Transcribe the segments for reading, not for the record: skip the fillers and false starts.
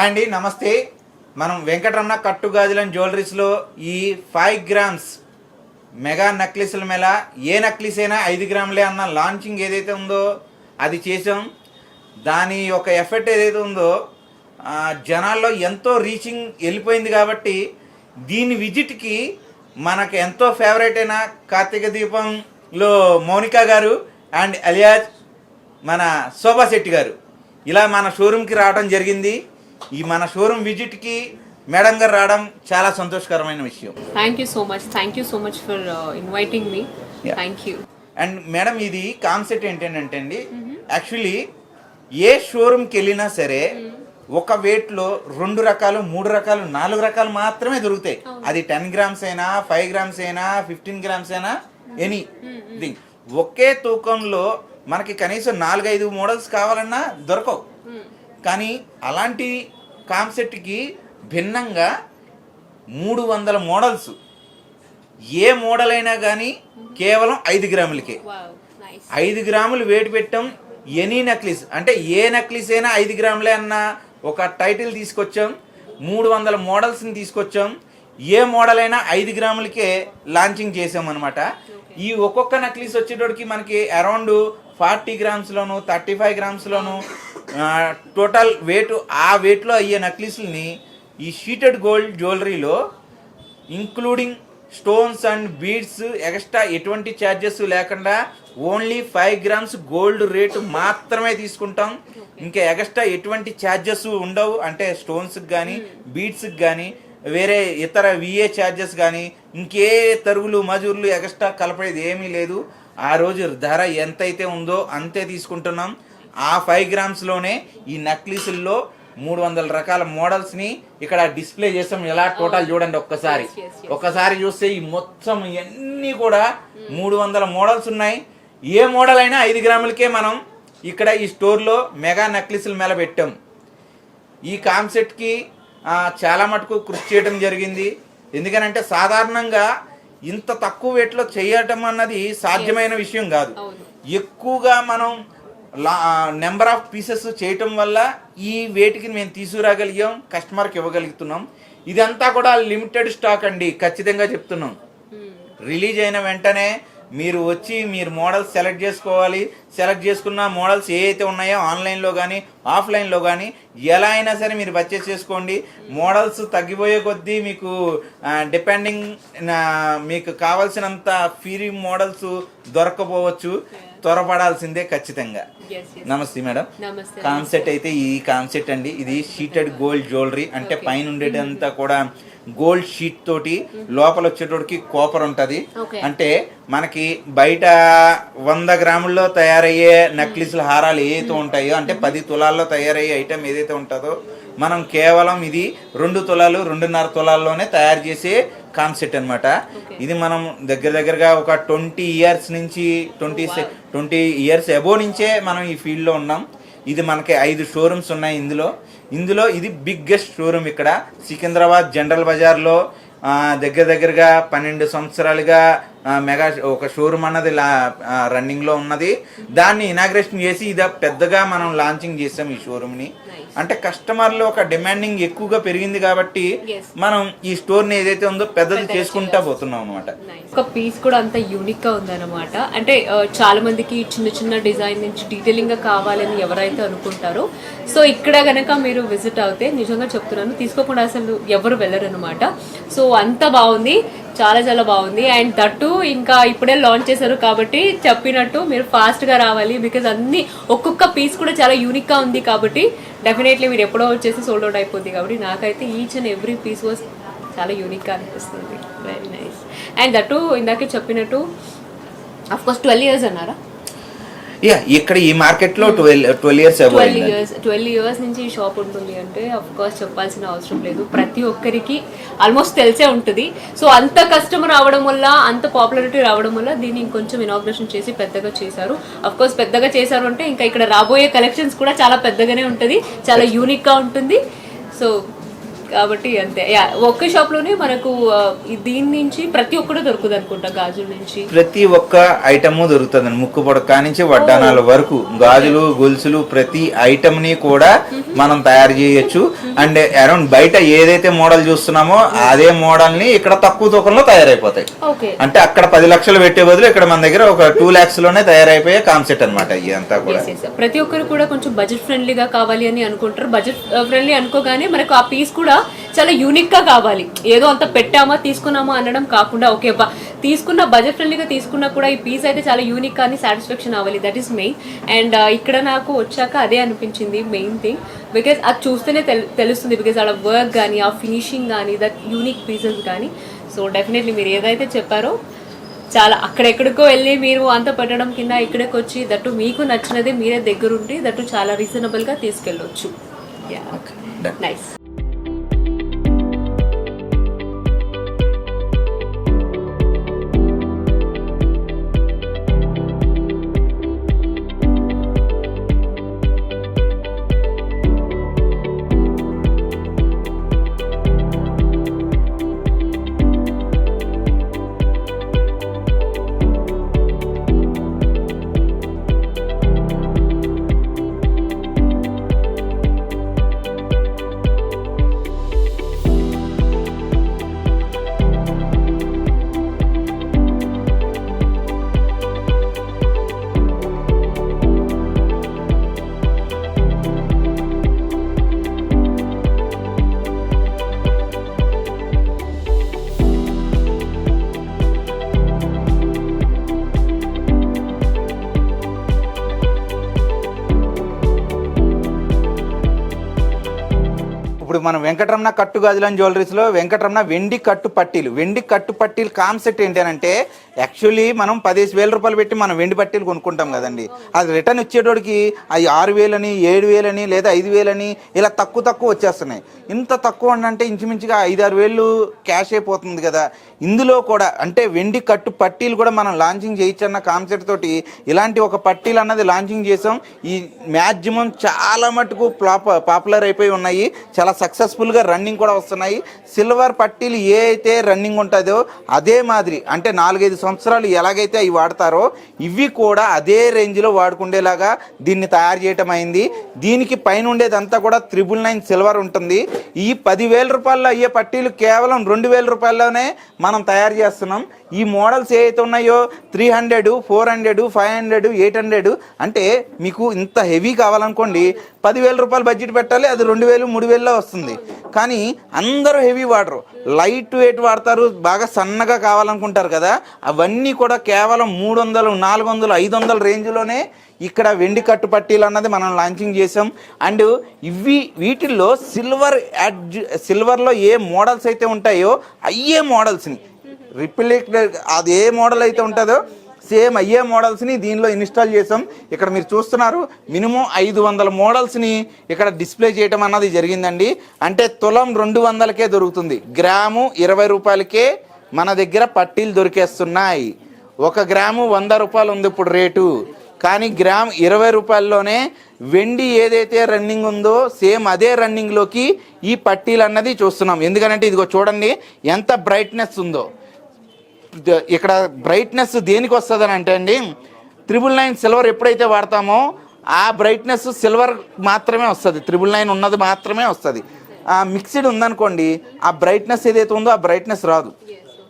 Hi అండి, నమస్తే. మనం వెంకటరమణ కట్టు గాజులను జ్యువెలరీస్లో ఈ 5 గ్రామ్స్ మెగా నక్లీసుల మేళ ఏ నక్లీస్ అయినా 5 గ్రాములే అన్న లాంచింగ్ ఏదైతే ఉందో అది చేసాం. దాని యొక్క ఎఫెక్ట్ ఏదైతే ఉందో జనాల్లో ఎంతో రీచింగ్ వెళ్ళిపోయింది. కాబట్టి దీని విజిట్కి మనకు ఎంతో ఫేవరెట్ అయిన కార్తీక దీపంలో మౌనిక గారు అండ్ అలియాజ్ మన శోభా శెట్టి గారు ఇలా మన షోరూమ్కి రావడం జరిగింది. ఈ మన షోరూమ్ విజిట్కి మేడం గారు రావడం చాలా సంతోషకరమైన విషయం. Thank you so much for inviting me. Thank you. And madam, ఇది కాన్సెప్ట్ ఏంటంటే అండి, యాక్చువల్లీ ఏ షోరూమ్కి వెళ్ళినా సరే ఒక వెయిట్లో 2 రకాలు 3 రకాలు 4 రకాలు మాత్రమే దొరుకుతాయి. అది 10 గ్రామ్స్ అయినా 5 గ్రామ్స్ అయినా 15 గ్రామ్స్ అయినా ఎనీ థింగ్. ఒకే తూకంలో మనకి కనీసం 4-5 మోడల్స్ కావాలన్నా దొరకవు. కానీ అలాంటి కాన్సెప్ట్కి భిన్నంగా 300 మోడల్స్, ఏ మోడల్ అయినా కానీ కేవలం 5 గ్రాములకే. 5 గ్రాములు వెయిట్ పెట్టాం. ఎనీ నక్లీస్ అంటే ఏ నక్లీస్ అయినా 5 గ్రాములే అన్న ఒక టైటిల్ తీసుకొచ్చాం. 300 మోడల్స్ని తీసుకొచ్చాం. ఏ మోడల్ అయినా 5 గ్రాములకే లాంచింగ్ చేసాం అనమాట. ఈ ఒక్కొక్క నక్లీస్ వచ్చేటోడికి మనకి అరౌండ్ 40 గ్రామ్స్లోను 35 గ్రామ్స్లోను టోటల్ వెయిట్, ఆ వెయిట్లో అయ్యే నక్లీస్ని ఈ షీటెడ్ గోల్డ్ జ్యువెలరీలో including stones and beads extra ఎటువంటి ఛార్జెస్ లేకుండా ఓన్లీ 5 గ్రామ్స్ గోల్డ్ రేటు మాత్రమే తీసుకుంటాం. ఇంకా ఎక్స్ట్రా ఎటువంటి ఛార్జెస్ ఉండవు. అంటే స్టోన్స్కి కానీ బీడ్స్కి కానీ వేరే ఇతర విఏ ఛార్జెస్ కానీ ఇంకే తరుగులు మజూర్లు ఎక్స్ట్రా కలపేది ఏమీ లేదు. ఆ రోజు ధర ఎంతైతే ఉందో అంతే తీసుకుంటున్నాం. ఆ 5 గ్రామ్స్లోనే ఈ నక్లీసుల్లో 300 రకాల మోడల్స్ని ఇక్కడ డిస్ప్లే చేస్తాం. ఎలా టోటల్ చూడండి ఒక్కసారి చూస్తే ఈ మొత్తం ఇవన్నీ కూడా 300 మోడల్స్ ఉన్నాయి. ఏ మోడల్ అయినా 5 గ్రాములకే మనం ఇక్కడ ఈ స్టోర్లో మెగా నక్లీసుల మేళ పెట్టాం. ఈ కాన్సెప్ట్కి చాలా మటుకు కృషి చేయడం జరిగింది. ఎందుకనంటే సాధారణంగా ఇంత తక్కువ వెయిట్లో చేయటం అన్నది సాధ్యమైన విషయం కాదు. ఎక్కువగా మనం నెంబర్ ఆఫ్ పీసెస్ చేయటం వల్ల ఈ వెయిట్కి మేము తీసుకురాగలిగాం, కస్టమర్కి ఇవ్వగలుగుతున్నాం. ఇదంతా కూడా లిమిటెడ్ స్టాక్ అండి, ఖచ్చితంగా చెప్తున్నాం. రిలీజ్ అయిన వెంటనే మీరు వచ్చి మీరు మోడల్స్ సెలెక్ట్ చేసుకోవాలి. సెలెక్ట్ చేసుకున్న మోడల్స్ ఏ అయితే ఉన్నాయో ఆన్లైన్లో కానీ ఆఫ్లైన్లో కానీ ఎలా అయినా సరే మీరు పర్చేస్ చేసుకోండి. మోడల్స్ తగ్గిపోయే కొద్దీ మీకు డిపెండింగ్ మీకు కావాల్సినంత ఫ్రీ మోడల్స్ దొరకపోవచ్చు. త్వరపడాల్సిందే ఖచ్చితంగా. నమస్తే మేడం. కాన్సెప్ట్ అయితే ఈ కాన్సెప్ట్ అండి, ఇది షీటెడ్ గోల్డ్ జ్యువెలరీ. అంటే పైన ఉండేటంతా కూడా గోల్డ్ షీట్ తోటి లోపల వచ్చేటోడికి కాపర్ ఉంటుంది. అంటే మనకి బయట 100 గ్రాముల్లో తయారయ్యే నక్లీసుల హారాలు ఏదైతే ఉంటాయో, అంటే 10 తులాల్లో తయారయ్యే ఐటెం ఏదైతే ఉంటుందో మనం కేవలం ఇది 2 తులాలు 2.5 తులాల్లోనే తయారు చేసే కాన్సెప్ట్ అనమాట. ఇది మనం దగ్గరగా ఒక 20 ఇయర్స్ నుంచి 20 ఇయర్స్ అబోవ్ నుంచే మనం ఈ ఫీల్డ్లో ఉన్నాం. ఇది మనకి 5 షోరూమ్స్ ఉన్నాయి. ఇందులో ఇది బిగ్గెస్ట్ షోరూమ్ ఇక్కడ సికింద్రాబాద్ జనరల్ బజార్లో. దగ్గరగా 12 సంవత్సరాలుగా మెగా ఒక షోరూమ్ అన్నది రన్నింగ్లో ఉన్నది. దాన్ని ఇనాగ్రేషన్ చేసి ఇది పెద్దగా మనం లాంచింగ్ చేసాం ఈ షోరూమ్ని. అంటే కస్టమర్లు ఒక డిమాండింగ్ ఎక్కువగా పెరిగింది కాబట్టి మనం ఈ స్టోర్ని ఏదైతే ఉందో పెద్దది చేసుకుంటా పోతున్నాం అనమాట. ఒక పీస్ కూడా అంత యూనిక్ గా ఉందన్నమాట. అంటే చాలా మందికి చిన్న డిజైన్ నుంచి డీటెయిలింగ్ గా కావాలని ఎవరైతే అనుకుంటారో, సో ఇక్కడ గనక మీరు విజిట్ అవుతే నిజంగా చెప్తున్నాను, తీసుకోకుండా అసలు ఎవరు వెళ్ళరు అనమాట. సో అంత బాగుంది, చాలా బాగుంది. అండ్ దట్టు ఇంకా ఇప్పుడే లాంచ్ చేశారు కాబట్టి చెప్పినట్టు మీరు ఫాస్ట్గా రావాలి. బికాజ్ అన్ని ఒక్కొక్క పీస్ కూడా చాలా యూనిక్గా ఉంది కాబట్టి డెఫినెట్లీ మీరు ఎప్పుడో వచ్చేసి సోల్డ్ అవుట్ అయిపోద్ది. కాబట్టి నాకైతే each and every piece was చాలా యూనిక్గా అనిపిస్తుంది. Very nice. అండ్ దట్టు ఇందాకే చెప్పినట్టు అఫ్కోర్స్ 12 ఇయర్స్ అన్నారా? ఇక్కడ ఈ మార్కెట్లో 12 ఇయర్స్ నుంచి ఈ షాప్ ఉంటుంది అంటే అఫ్ కోర్స్ చెప్పాల్సిన అవసరం లేదు. ప్రతి ఒక్కరికి ఆల్మోస్ట్ తెలిసే ఉంటుంది. సో అంత కస్టమర్ రావడం వల్ల, అంత పాపులారిటీ రావడం వల్ల దీన్ని ఇంకొంచెం ఇనాగ్రేషన్ చేసి పెద్దగా చేశారు. అఫ్ కోర్స్ పెద్దగా చేశారు అంటే ఇంకా ఇక్కడ రాబోయే కలెక్షన్స్ కూడా చాలా పెద్దగానే ఉంటుంది, చాలా యూనిక్గా ఉంటుంది. సో కాబట్టి అంతే ఒక్క షాప్ లోనే మనకు దీని నుంచి ప్రతి ఒక్కటి దొరుకుతుంది అనుకుంటా, గాజుల నుంచి ప్రతి ఒక్క ఐటమ్ దొరుకుతుంది. ముక్కు పొడక నుంచి వడ్డానాల వరకు గాజులు గొలుసులు ప్రతి ఐటమ్ ని కూడా మనం తయారు చేయొచ్చు. అండ్ అరౌండ్ బయట ఏదైతే మోడల్ చూస్తున్నామో అదే మోడల్ ని ఇక్కడ తక్కువ తూకంలో తయారైపోతాయి. అంటే అక్కడ 10 లక్షలు పెట్టే బదులు ఇక్కడ మన దగ్గర ఒక 2 lakhs లోనే తయారైపోయే కాన్సెప్ట్ అనమాట. ఇదంతా కూడా ప్రతి ఒక్కరు కూడా కొంచెం బడ్జెట్ ఫ్రెండ్లీగా కావాలి అని అనుకుంటారు. బడ్జెట్ ఫ్రెండ్లీ అనుకోగానే మనకు ఆ పీస్ కూడా చాలా యూనిక్ గా కావాలి. ఏదో అంత పెట్టామా తీసుకున్నామా అనడం కాకుండా ఓకే తీసుకున్న బడ్జెట్ ఫ్రెండ్లీగా తీసుకున్నా కూడా ఈ పీస్ అయితే చాలా యూనిక్ కానీ సాటిస్ఫాక్షన్ అవ్వాలి. That is main. అండ్ ఇక్కడ నాకు వచ్చాక అదే అనిపించింది మెయిన్ థింగ్. బికాస్ అది చూస్తేనే తెలుస్తుంది. బికాస్ అక్కడ వర్క్ కానీ ఆ ఫినిషింగ్ కానీ దట్ యూనిక్ పీసెస్ కానీ. సో డెఫినెట్లీ మీరు ఏదైతే చెప్పారో చాలా అక్కడెక్కడికో వెళ్ళి మీరు అంత పెట్టడం కింద ఇక్కడికి వచ్చి దట్టు మీకు నచ్చినది మీరే దగ్గరుండి దట్టు చాలా రీజనబుల్ గా తీసుకెళ్ళొచ్చు. నైస్. ఇప్పుడు మనం వెంకటరమణ కట్టు గాజులు అండ్ జ్యువెలరీస్లో వెంకటరమణ వెండి కట్టు పట్టీలు. వెండి కట్టు పట్టీలు కాన్సెప్ట్ ఏంటంటే యాక్చువల్లీ మనం 15,000 రూపాయలు పెట్టి మనం వెండి పట్టీలు కొనుక్కుంటాం కదండి. అది రిటర్న్ వచ్చేటోడికి అది 6,000 అని 7,000 అని లేదా 5,000 అని ఇలా తక్కువ వచ్చేస్తున్నాయి. ఇంత తక్కువ అంటే ఇంచుమించుగా 5-6 వేలు క్యాష్ అయిపోతుంది కదా. ఇందులో కూడా అంటే వెండి కట్టు పట్టీలు కూడా మనం లాంచింగ్ చేయొచ్చన్న కాన్సెప్ట్ తోటి ఇలాంటి ఒక పట్టీలు అన్నది లాంచింగ్ చేసాం. ఈ మ్యాక్సిమం చాలా మటుకు పాపులర్ అయిపోయి ఉన్నాయి. చాలా సక్సెస్ఫుల్గా రన్నింగ్ కూడా వస్తున్నాయి. సిల్వర్ పట్టీలు ఏ అయితే రన్నింగ్ ఉంటుందో అదే మాదిరి అంటే 4-5 సంవత్సరాలు ఎలాగైతే అవి వాడతారో ఇవి కూడా అదే రేంజ్లో వాడుకుండేలాగా దీన్ని తయారు చేయటం అయింది. దీనికి పైన ఉండేదంతా కూడా 999 సిల్వర్ ఉంటుంది. ఈ 10,000 రూపాయల్లో అయ్యే పట్టీలు కేవలం 2,000 రూపాయల్లోనే మనం తయారు చేస్తున్నాం. ఈ మోడల్స్ ఏవైతే ఉన్నాయో 300, 400, 500, 800 అంటే మీకు ఇంత హెవీ కావాలనుకోండి 10,000 రూపాయలు బడ్జెట్ పెట్టాలి. అది 2,000, 3,000లో వస్తుంది. కానీ అందరూ హెవీ వాడరు, లైట్ వెయిట్ వాడతారు, బాగా సన్నగా కావాలనుకుంటారు కదా. అవన్నీ కూడా కేవలం 300, 400, 500 రేంజ్లోనే ఇక్కడ వెండి కట్టు పట్టీలు అన్నది మనం లాంచింగ్ చేసాం. అండ్ వీటిల్లో సిల్వర్లో ఏ మోడల్స్ అయితే ఉంటాయో అయ్యే మోడల్స్ని రిప్లికేట్ అది ఏ మోడల్ అయితే ఉంటుందో సేమ్ అయ్యే మోడల్స్ని దీనిలో ఇన్స్టాల్ చేసాం. ఇక్కడ మీరు చూస్తున్నారు మినిమం 500 మోడల్స్ని ఇక్కడ డిస్ప్లే చేయటం అన్నది జరిగిందండి. అంటే తులం 200కే దొరుకుతుంది. గ్రాము 20 రూపాయలకే మన దగ్గర పట్టీలు దొరికేస్తున్నాయి. 1 గ్రాము 100 రూపాయలు ఉంది ఇప్పుడు రేటు. కానీ గ్రామ్ 20 రూపాయల్లోనే వెండి ఏదైతే రన్నింగ్ ఉందో సేమ్ అదే రన్నింగ్లోకి ఈ పట్టీలు అన్నది చూస్తున్నాం. ఎందుకంటే ఇదిగో చూడండి ఎంత బ్రైట్నెస్ ఉందో. ఇక్కడ బ్రైట్నెస్ దేనికి వస్తుంది అంటే అండి 999 సిల్వర్ ఎప్పుడైతే వాడతామో ఆ బ్రైట్నెస్ సిల్వర్ మాత్రమే వస్తుంది. 999 ఉన్నది మాత్రమే వస్తుంది. మిక్స్డ్ ఉందనుకోండి ఆ బ్రైట్నెస్ ఏదైతే ఉందో ఆ బ్రైట్నెస్ రాదు.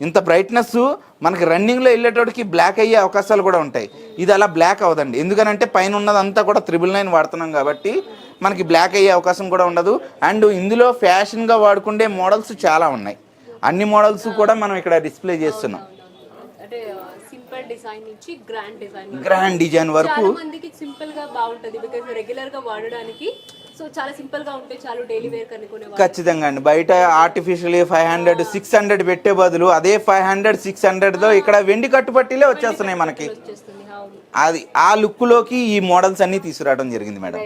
ఇంత బ్రైట్నెస్ మనకి రన్నింగ్లో వెళ్ళేటోడికి బ్లాక్ అయ్యే అవకాశాలు కూడా ఉంటాయి. ఇది అలా బ్లాక్ అవ్వదండి. ఎందుకనంటే పైన ఉన్నదంతా కూడా 999 వాడుతున్నాం కాబట్టి మనకి బ్లాక్ అయ్యే అవకాశం కూడా ఉండదు. అండ్ ఇందులో ఫ్యాషన్గా వాడుకుండే మోడల్స్ చాలా ఉన్నాయి. అన్ని మోడల్స్ కూడా మనం ఇక్కడ డిస్ప్లే చేస్తున్నాం. డిజైన్ నుంచి గ్రాండ్ డిజైన్ వరకు మందికి సింపుల్ గా బాగుంటది. బికాజ్ రెగ్యులర్ గా వాడడానికి సో చాలా సింపుల్ గా ఉంటే చాలు డైలీ వేర్ కనుకునే. ఖచ్చితంగా అండి. బయట ఆర్టిఫిషియల్ 500, 600 పెట్టే బదులు అదే 500, 600తో ఇక్కడ వెండి కట్టుపట్టీలే వచ్చేస్తున్నాయి మనకి. అది ఆ లుక్ లోకి ఈ మోడల్స్ అన్ని తీసుకురావడం జరిగింది మేడం.